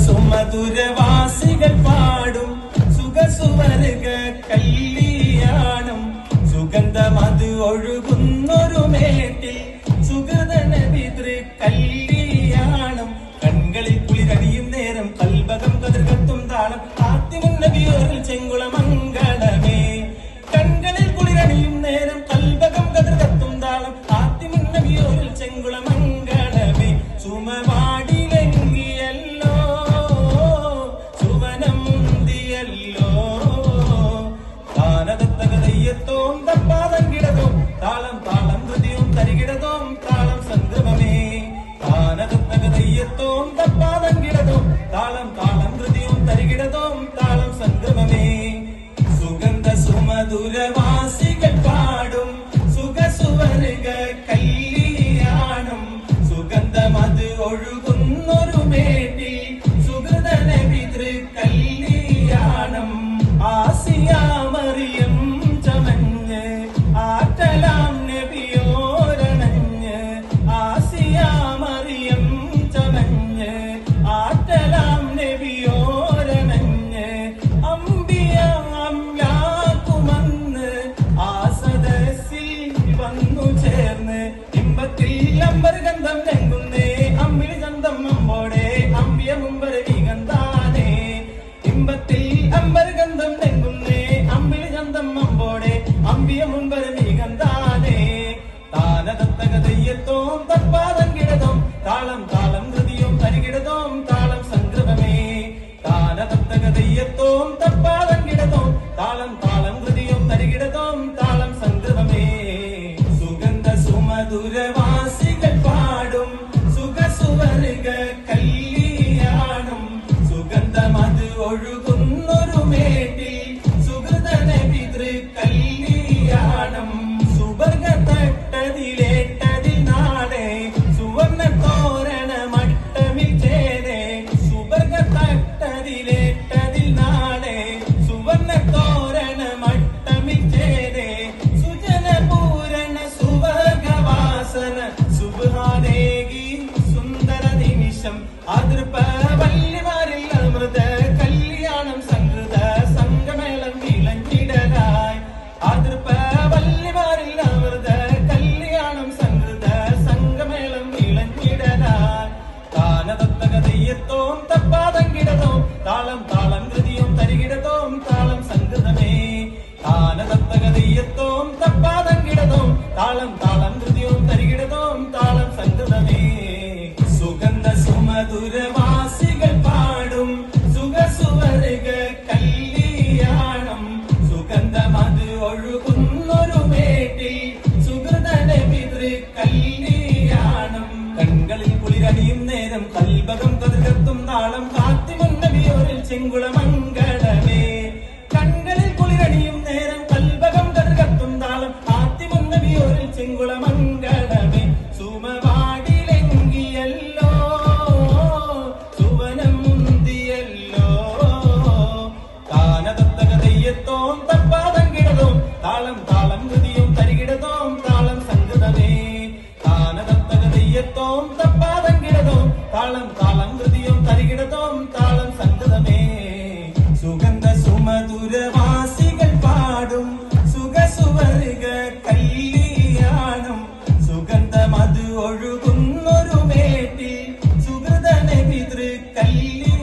സുമധുരവാസികൾ പാടും സുഖസുവർഗ കല്യാണം സുഗന്ധമത് ഒഴുകുന്നൊരു മേട്ടിൽ സുഗതന പിതൃ കല്യാണം കൺകളിൽ കുളിരടിയും നേരം കൽബകം കതിർകത്തും താളം ആദ്യമുന്നബിയോരിൽ ചെങ്കുളമംഗളമേ കൺകളിൽ കുളിരടിയും നേരം കൽബകം കതിർകത്തും താളം ആദ്യമുന്നബിയോരിൽ ചെങ്കുളമംഗളമേ സുമവാടിലെങ്കിയല്ലോ സുവനം മുന്തിയല്ലോ താനതത്തകതയ്യത്തോം തപ്പാതം കിടതോം താളം താളം ഹൃദയവും തരികിടതോം താളം സംഗമമേ താനതത്തകതയ്യത്തോം തപ്പാതം കിടതോം താളം താളം ഹൃദയവും തരികിടതോം താളം സംഗമമേ സുഗന്ധ സുമധുരവാസികൾ പാടും സുഖസുവർഗ കല്യാണം സുഗന്ധമത് ഒഴുകുന്നൊരു മേട്ടിൽ സുഹൃതന പിതൃ കല്യാണം ആസിയാമറിയം ചമഞ്ഞ് ആറ്റലാം നബിയോരണഞ്ഞ് ആസിയാമറിയം ചമഞ്ഞ് ആറ്റലാം നബിയോരണഞ്ഞ് അമ്പിയ അമ്യാക്കുമന്ന് ആ സദസ്സിൽ വന്നു ചേർന്ന് ഇമ്പത്തിൽ അമ്പർഗന്ധം രംഗുന്നേ അമ്പിളി ചന്തം അമ്പോടെ അമ്പിയ മുമ്പരവി ഗന്ധാനേ ഇമ്പത്തിൽ അമ്പർഗന്ധം രംഗുന്നേ അമ്പിളി ചന്തം അമ്പോടെ അമ്പിയ മുമ്പരവി ഗന്ധാനേ താനതത്തകതയ്യത്തോം തപ്പാതം കിടതോം താളം താളം ഹൃദയവും തരികിടതോം താളം സംഗമമേ താനതത്തകതയ്യത്തോം തപ്പാതം കിടതോം താളം താളം ഹൃദയവും തരികിടതോം താളം സംഗമമേ സുഗന്ധ സുമധുരവാസികൾ പാടും സുഖസുവർഗ കല്യാണം സുഗന്ധമത് ഒഴുകുന്നൊരു മേട്ടിൽ സുഹൃതന പിതൃ കല്യാണം സുവർഗ തട്ടതിലേട്ടതിൽ നാളെ സുവർണ തോരണ മട്ടമിൽ ചേരെ സുവർഗ തട്ടതിലേട്ടതിൽ നാളെ സുവർണ തോരണ മട്ടമിൽ ചേരെ സുജന പൂരണ സുവർഗവാസന സുബാനേകി സുന്ദര നിമിഷം അതൃപ്പ വല്ലിമാരിൽ അമൃത കല്യാണം സംഗൃത സംഗമേളം വിളഞ്ഞിടലായി അതൃപ്പ വല്ലിമാരിൽ അമൃത കല്യാണം സംഗൃത സംഗമേളം വിളഞ്ഞിടലായി താനതത്തകതയ്യത്തോം തപ്പാതം കിടതോം താളം താളം ഹൃദയവും തരികിടതോം താളം സംഗൃതമേ താനതത്തകതയ്യത്തോം തപ്പാതം കിടതോം താളം താളം ഹൃദയവും തരികിടതോം താളം സംഗൃതമേ സുഗന്ധ സുമധുരവാസികൾ പാടും സുഖസുവർഗ കല്യാണം സുഗന്ധമത് ഒഴുകുന്നൊരു മേട്ടിൽ സുഹൃതന പിതൃ കല്യാണം കൺകളിൽ കുളിരടിയും നേരം കൽബകം കതിർകത്തും താളം കാത്തിമുന്നബിയോരിൽ ചെങ്കുളമംഗളമേ കൺകളിൽ കുളിരടിയും നേരം കൽബകം കതിർകത്തും താളം കാത്തിമുന്നബിയോരിൽ ചെങ്കുളമംഗളമേ സുമവാടിലെങ്കിയല്ലോ സുവനം മുന്തിയല്ലോ താനതത്തകതയ്യത്തോം തപ്പാതം കിടതോം താളം താളം ഹൃദയവും തരികിടതോം താളം സംഗതമേ താനതത്തകതയ്യത്തോം തപ്പാതം കിടതോം താളം താളം ഹൃദയവും തരികിടതോം താളം സംഗതമേ സുഗന്ധ സുമധുരവാസികൾ പാടും സുഖസുവർഗ കല്യാണം സുഗന്ധമത് ഒഴുകുന്നൊരു മേട്ടിൽ സുഹൃതന പിതൃ കല്യാണം